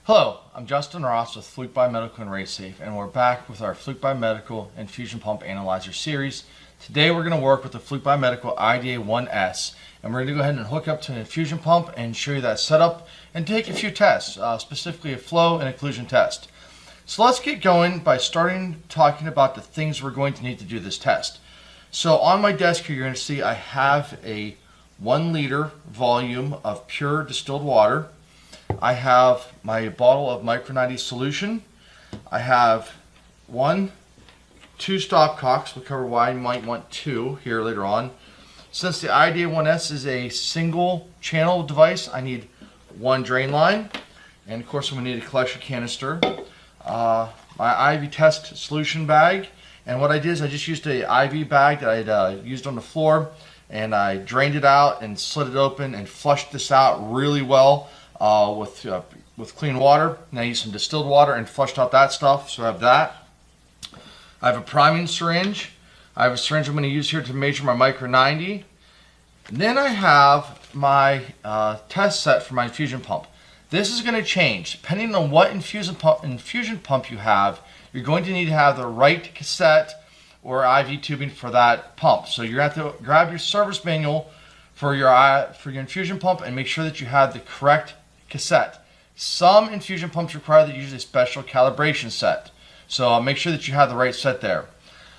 Hello, I'm Justin Ross with Fluke Biomedical and RaySafe, and we're back with our Fluke Biomedical Infusion Pump Analyzer series. Today we're going to work with the Fluke Biomedical IDA-1S, and we're going to go ahead and hook up to an infusion pump and show you that setup and take a few tests, specifically a flow and occlusion test. So let's get going by starting talking about the things we're going to need to do this test. So on my desk here, you're going to see I have a 1 liter volume of pure distilled water. I have my bottle of micro 90 solution. I have 2 stopcocks. We'll cover why you might want 2 here later on. Since the IDA-1S is a single channel device, I need 1 drain line. And of course I'm going to need a collection canister. My IV test solution bag. And what I did is I just used a IV bag that I'd used on the floor. And I drained it out and slid it open and flushed this out really well. With clean water. Now I used some distilled water and flushed out that stuff, so I have that. I have a priming syringe. I have a syringe I'm going to use here to measure my micro 90. And then I have my test set for my infusion pump. This is going to change depending on what infusion pump you have. You're going to need to have the right cassette or IV tubing for that pump. So you're going to have to grab your service manual for your infusion pump and make sure that you have the correct cassette. Some infusion pumps require that you use a special calibration set. So make sure that you have the right set there.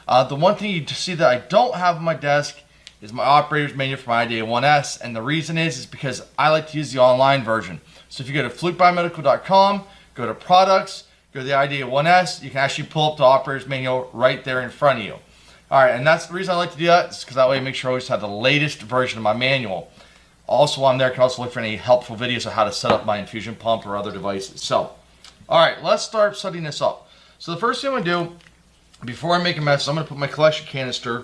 The one thing you see that I don't have on my desk is my operator's manual for my IDA-1S, and the reason is because I like to use the online version. So if you go to flukebiomedical.com, go to products, go to the IDA-1S, you can actually pull up the operator's manual right there in front of you. Alright, and that's the reason I like to do that, is because that way I make sure I always have the latest version of my manual. Also, while I'm there, I can also look for any helpful videos of how to set up my infusion pump or other devices. So, alright, let's start setting this up. So the first thing I'm going to do, before I make a mess, I'm going to put my collection canister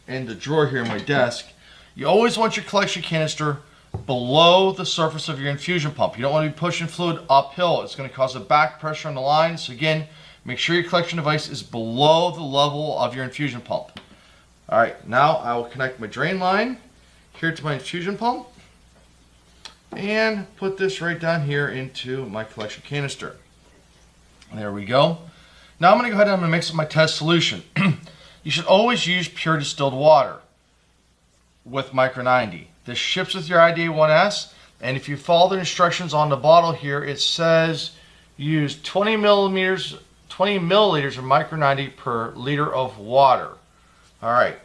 in the drawer here on my desk. You always want your collection canister below the surface of your infusion pump. You don't want to be pushing fluid uphill. It's going to cause a back pressure on the line. So again, make sure your collection device is below the level of your infusion pump. Alright, now I will connect my drain line here to my infusion pump and put this right down here into my collection canister. There we go. Now I'm going to go ahead and I'm going to mix up my test solution. You should always use pure distilled water with micro 90. This ships with your IDA-1S, and if you follow the instructions on the bottle here, it says use 20 milliliters of micro 90 per liter of water. Alright,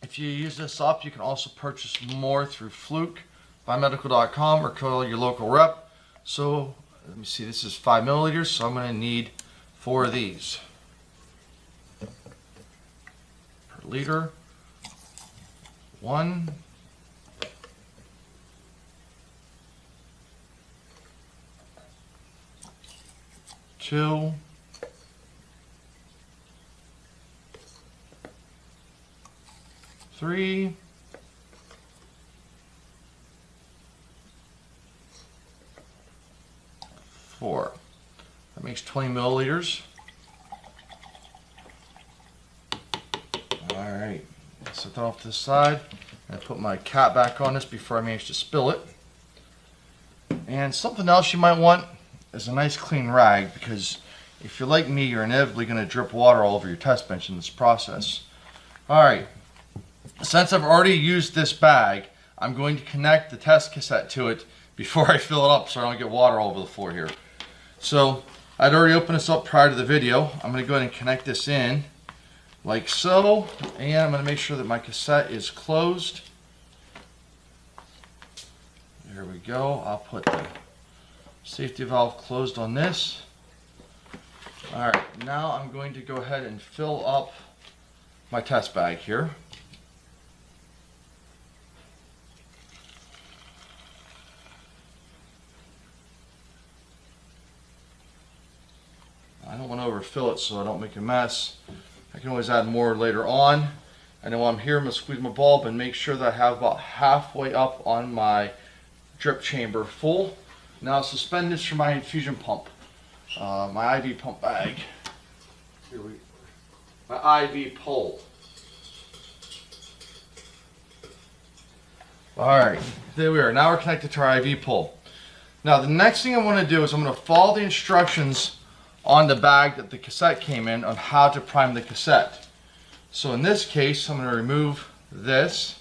if you use this up, you can also purchase more through Fluke Biomedical.com or call your local rep. So let me see, this is 5 milliliters, so I'm going to need 4 of these per liter. 1, 2, 3, 4. That makes 20 milliliters. Alright, set that off to the side. I put my cap back on this before I manage to spill it. And something else you might want is a nice clean rag, because if you're like me, you're inevitably going to drip water all over your test bench in this process. Alright, since I've already used this bag, I'm going to connect the test cassette to it before I fill it up so I don't get water all over the floor here. So I'd already opened this up prior to the video. I'm going to go ahead and connect this in like so, and I'm going to make sure that my cassette is closed. There we go. I'll put the safety valve closed on this. Alright, now I'm going to go ahead and fill up my test bag here. I don't want to overfill it so I don't make a mess. I can always add more later on. And then while I'm here, I'm going to squeeze my bulb and make sure that I have about halfway up on my drip chamber full. Now I'll suspend this from my infusion pump, my IV pump bag. My IV pole. Alright, there we are. Now we're connected to our IV pole. Now the next thing I want to do is I'm going to follow the instructions on the bag that the cassette came in on how to prime the cassette. So in this case, I'm going to remove this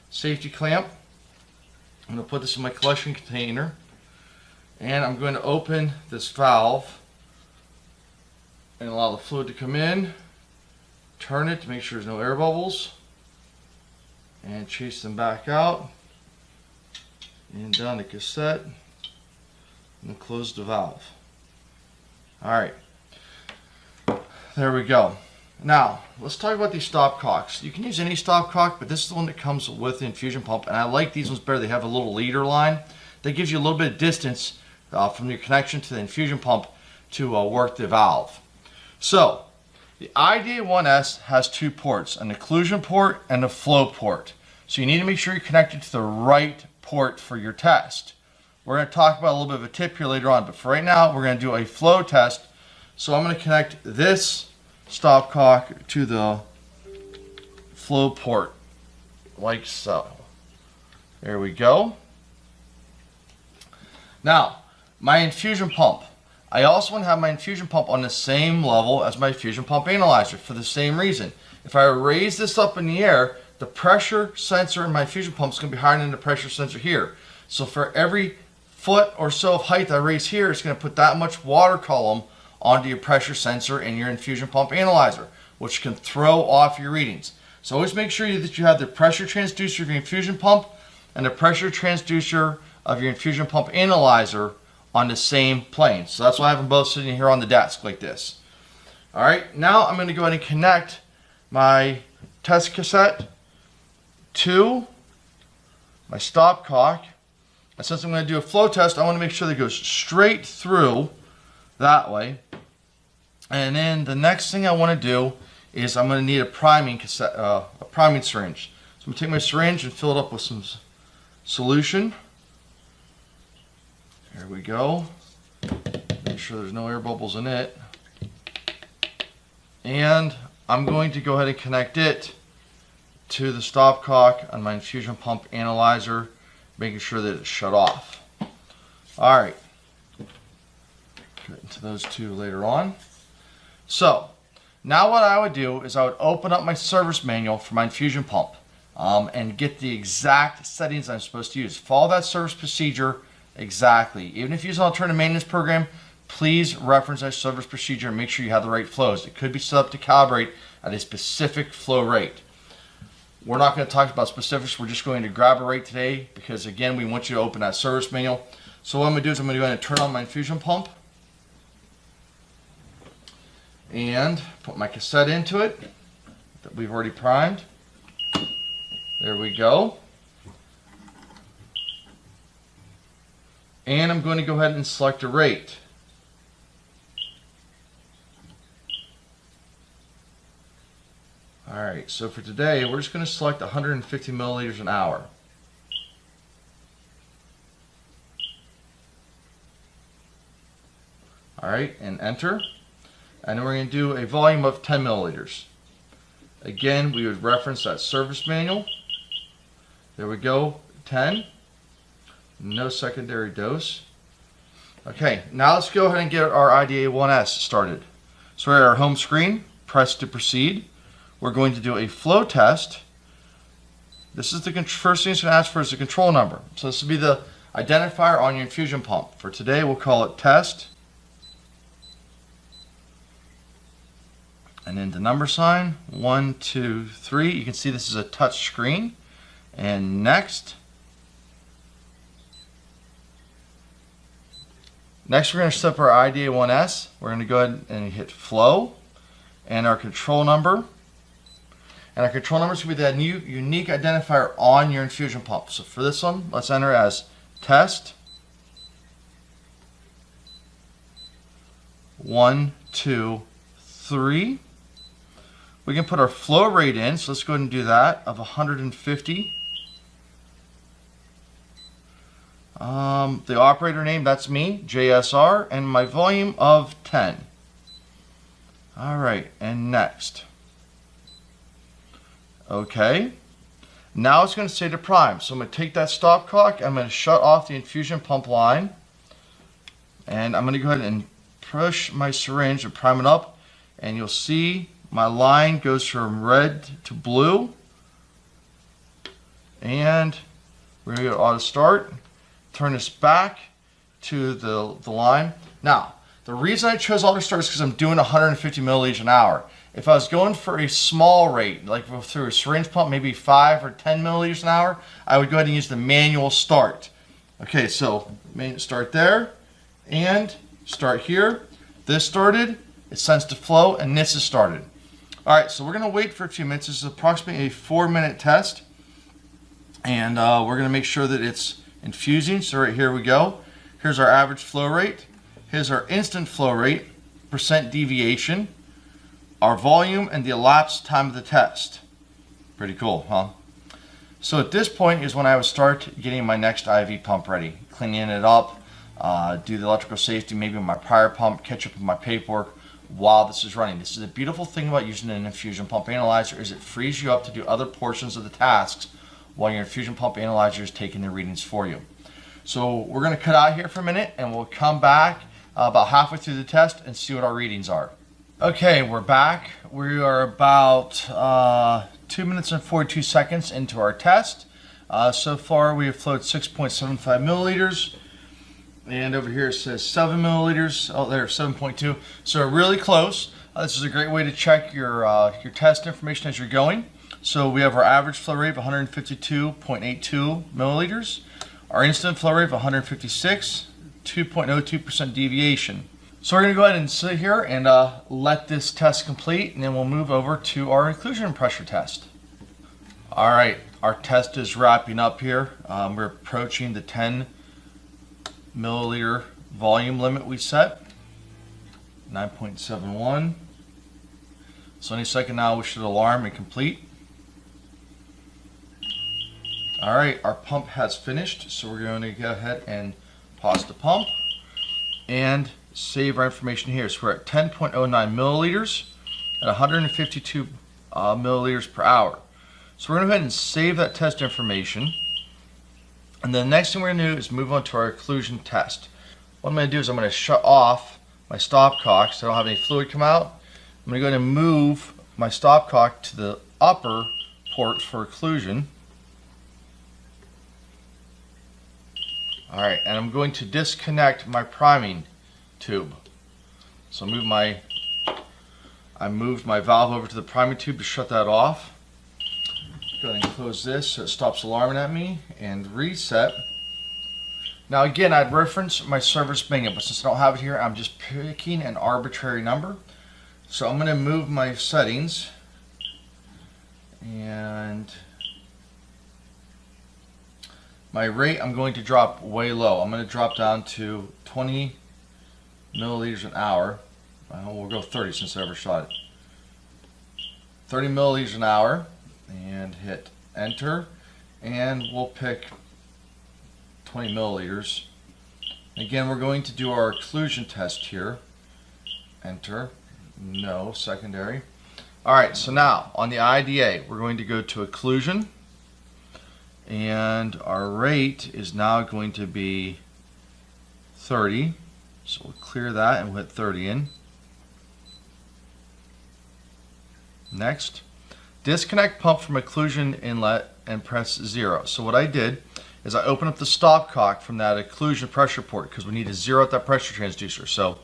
safety clamp. I'm going to put this in my collection container, and I'm going to open this valve and allow the fluid to come in, turn it to make sure there's no air bubbles, and chase them back out and down the cassette, and close the valve. Alright, there we go. Now, let's talk about these stopcocks. You can use any stopcock, but this is the one that comes with the infusion pump, and I like these ones better. They have a little leader line that gives you a little bit of distance from your connection to the infusion pump to work the valve. So, the IDA-1S has two ports, an occlusion port and a flow port. So you need to make sure you're connected to the right port for your test. We're going to talk about a little bit of a tip here later on, but for right now, we're going to do a flow test. So I'm going to connect this stopcock to the flow port, like so. There we go. Now, my infusion pump. I also want to have my infusion pump on the same level as my infusion pump analyzer for the same reason. If I raise this up in the air, the pressure sensor in my infusion pump is going to be higher than the pressure sensor here. So for every foot or so of height I raise here, it's going to put that much water column onto your pressure sensor in your infusion pump analyzer, which can throw off your readings. So always make sure that you have the pressure transducer of your infusion pump and the pressure transducer of your infusion pump analyzer on the same plane. So that's why I have them both sitting here on the desk like this. Alright, now I'm going to go ahead and connect my test cassette to my stopcock. And since I'm going to do a flow test, I want to make sure that it goes straight through that way. And then the next thing I want to do is I'm going to need a priming syringe. So I'm going to take my syringe and fill it up with some solution. There we go. Make sure there's no air bubbles in it. And I'm going to go ahead and connect it to the stopcock on my infusion pump analyzer, making sure that it's shut off. Alright. Get into those two later on. So, now what I would do is I would open up my service manual for my infusion pump and get the exact settings I'm supposed to use. Follow that service procedure exactly. Even if you use an alternative maintenance program, please reference that service procedure and make sure you have the right flows. It could be set up to calibrate at a specific flow rate. We're not going to talk about specifics. We're just going to grab a rate today because, again, we want you to open that service manual. So what I'm going to do is I'm going to go ahead and turn on my infusion pump and put my cassette into it that we've already primed. There we go. And I'm going to go ahead and select a rate. Alright, so for today, we're just going to select 150 milliliters an hour. Alright, and enter. And then we're going to do a volume of 10 milliliters. Again, we would reference that service manual. There we go, 10. No secondary dose. Okay, now let's go ahead and get our IDA-1S started. So we're at our home screen, press to proceed. We're going to do a flow test. This is the first thing it's going to ask for is the control number. So this will be the identifier on your infusion pump. For today, we'll call it test. And then the number sign, 1, 2, 3. You can see this is a touch screen. And next. Next, we're going to set up our IDA-1S. We're going to go ahead and hit flow and our control number. And our control number is going to be that new unique identifier on your infusion pump. So for this one, let's enter as test 1, 2, 3. We can put our flow rate in, so let's go ahead and do that, of 150. The operator name, that's me, JSR, and my volume of 10. Alright, and next. Okay, now it's going to say to prime. So I'm going to take that stopcock, I'm going to shut off the infusion pump line, And I'm going to go ahead and push my syringe and prime it up, and you'll see my line goes from red to blue. And we're going to go to auto start, turn this back to the line. Now, the reason I chose auto start is because I'm doing 150 milliliters an hour. If I was going for a small rate, like through a syringe pump, maybe 5 or 10 milliliters an hour, I would go ahead and use the manual start. Okay, so start there and start here. This started, it sends to flow, and this is started. Alright, so we're going to wait for a few minutes. This is approximately a 4-minute test. And we're going to make sure that it's infusing. So right here we go. Here's our average flow rate. Here's our instant flow rate, percent deviation, our volume, and the elapsed time of the test. Pretty cool, huh? So at this point is when I would start getting my next IV pump ready, cleaning it up, do the electrical safety, maybe my prior pump, catch up with my paperwork while this is running. This is a beautiful thing about using an infusion pump analyzer is it frees you up to do other portions of the tasks while your infusion pump analyzer is taking the readings for you. So we're going to cut out here for a minute and we'll come back about halfway through the test and see what our readings are. Okay, we're back. We are about 2 minutes and 42 seconds into our test. So far we have flowed 6.75 milliliters. And over here it says 7 milliliters. Oh, there, 7.2. So really close. This is a great way to check your test information as you're going. So we have our average flow rate of 152.82 milliliters. Our instant flow rate of 156, 2.02% deviation. So we're going to go ahead and sit here and let this test complete, and then we'll move over to our inclusion pressure test. All right, our test is wrapping up here. We're approaching the 10 milliliter volume limit we set, 9.71. So any second now we should alarm and complete. All right, our pump has finished, so we're going to go ahead and pause the pump and save our information here. So we're at 10.09 milliliters at 152 milliliters per hour. So we're going to go ahead and save that test information. And then the next thing we're going to do is move on to our occlusion test. What I'm going to do is I'm going to shut off my stopcock so I don't have any fluid come out. I'm going to go ahead and move my stopcock to the upper port for occlusion. Alright, and I'm going to disconnect my priming tube. So I moved my valve over to the priming tube to shut that off. Go ahead and close this so it stops alarming at me and reset. Now again, I'd reference my service bingo, but since I don't have it here, I'm just picking an arbitrary number. So I'm going to move my settings and my rate I'm going to drop way low. I'm going to drop down to 20 milliliters an hour. We'll go 30 since I overshot it. 30 milliliters an hour and hit enter, and we'll pick 20 milliliters. Again, we're going to do our occlusion test here. Enter. No, secondary. Alright, so now on the IDA we're going to go to occlusion, and our rate is now going to be 30. So we'll clear that and we'll hit 30 in. Next, disconnect pump from occlusion inlet and press 0. So what I did is I opened up the stopcock from that occlusion pressure port because we need to zero out that pressure transducer. So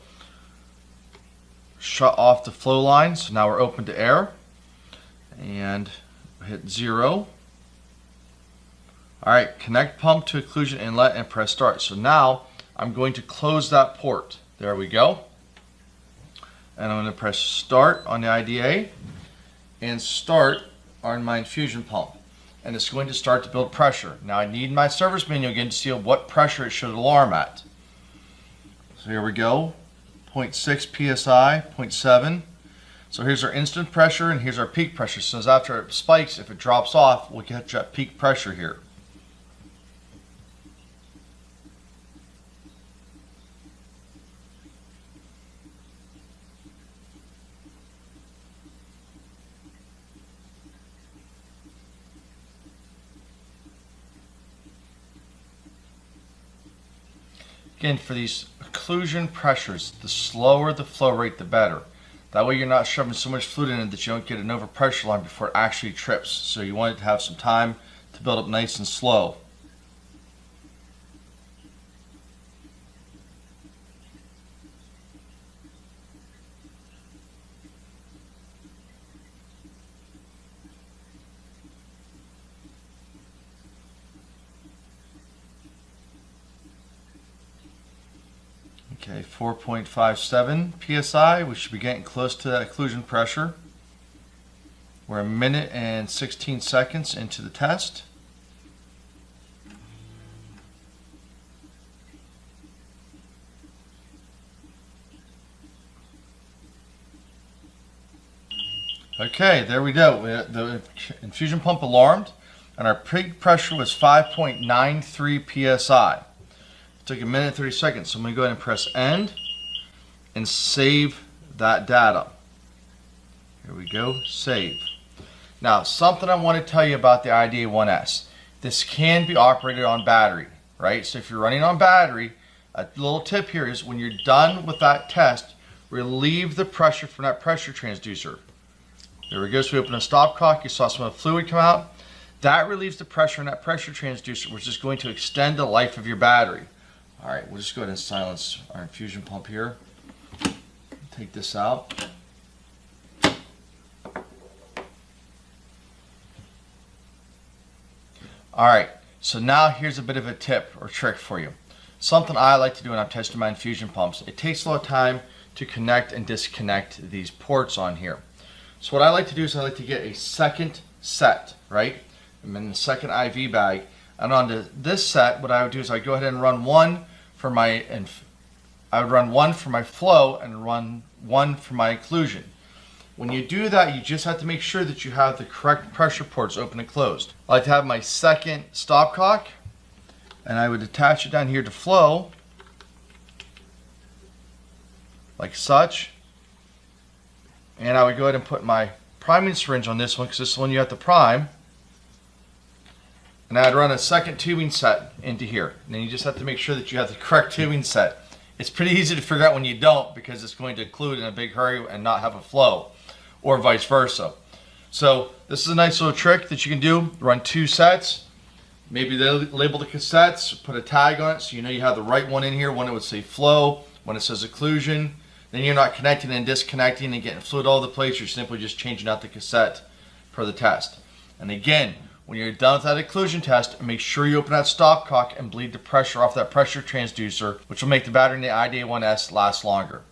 shut off the flow line. So now we're open to air and hit 0. Alright, connect pump to occlusion inlet and press start. So now I'm going to close that port. There we go. And I'm going to press start on the IDA and start on my infusion pump. And it's going to start to build pressure. Now I need my service manual again to see what pressure it should alarm at. So here we go. 0.6 psi, 0.7. So here's our instant pressure and here's our peak pressure. So after it spikes, if it drops off, we'll get that peak pressure here. Again, for these occlusion pressures. The slower the flow rate, the better. That way you're not shoving so much fluid in it that you don't get an overpressure alarm before it actually trips. So you want it to have some time to build up nice and slow. Okay, 4.57 psi. We should be getting close to that occlusion pressure. We're 1 minute and 16 seconds into the test. Okay, there we go. The infusion pump alarmed, and our peak pressure was 5.93 psi. Took 1 minute and 30 seconds, so I'm going to go ahead and press end and save that data. Here we go, save. Now, something I want to tell you about the IDA-1S. This can be operated on battery, right? So if you're running on battery, a little tip here is when you're done with that test, relieve the pressure from that pressure transducer. There we go, so we open a stopcock, you saw some fluid come out. That relieves the pressure in that pressure transducer, which is going to extend the life of your battery. All right, we'll just go ahead and silence our infusion pump here. Take this out. All right, so now here's a bit of a tip or trick for you. Something I like to do when I'm testing my infusion pumps. It takes a lot of time to connect and disconnect these ports on here. So what I like to do is I like to get a second set, right? I'm in the second IV bag. And onto this set, what I would do is I go ahead and run one for my flow and run one for my occlusion. When you do that, you just have to make sure that you have the correct pressure ports open and closed. I like to have my second stopcock, and I would attach it down here to flow, like such. And I would go ahead and put my priming syringe on this one, because this is the one you have to prime. And I'd run a second tubing set into here. And then you just have to make sure that you have the correct tubing set. It's pretty easy to figure out when you don't, because it's going to occlude in a big hurry and not have a flow, or vice versa. So this is a nice little trick that you can do. Run 2 sets. Maybe they label the cassettes, put a tag on it so you know you have the right one in here, one that would say flow, one that says occlusion. Then you're not connecting and disconnecting and getting fluid all over the place. You're simply just changing out the cassette for the test. And again, when you're done with that occlusion test, make sure you open that stopcock and bleed the pressure off that pressure transducer, which will make the battery in the IDA-1S last longer.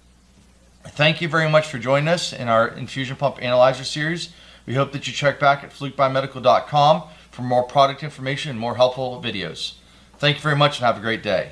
Thank you very much for joining us in our infusion pump analyzer series. We hope that you check back at flukebiomedical.com for more product information and more helpful videos. Thank you very much and have a great day.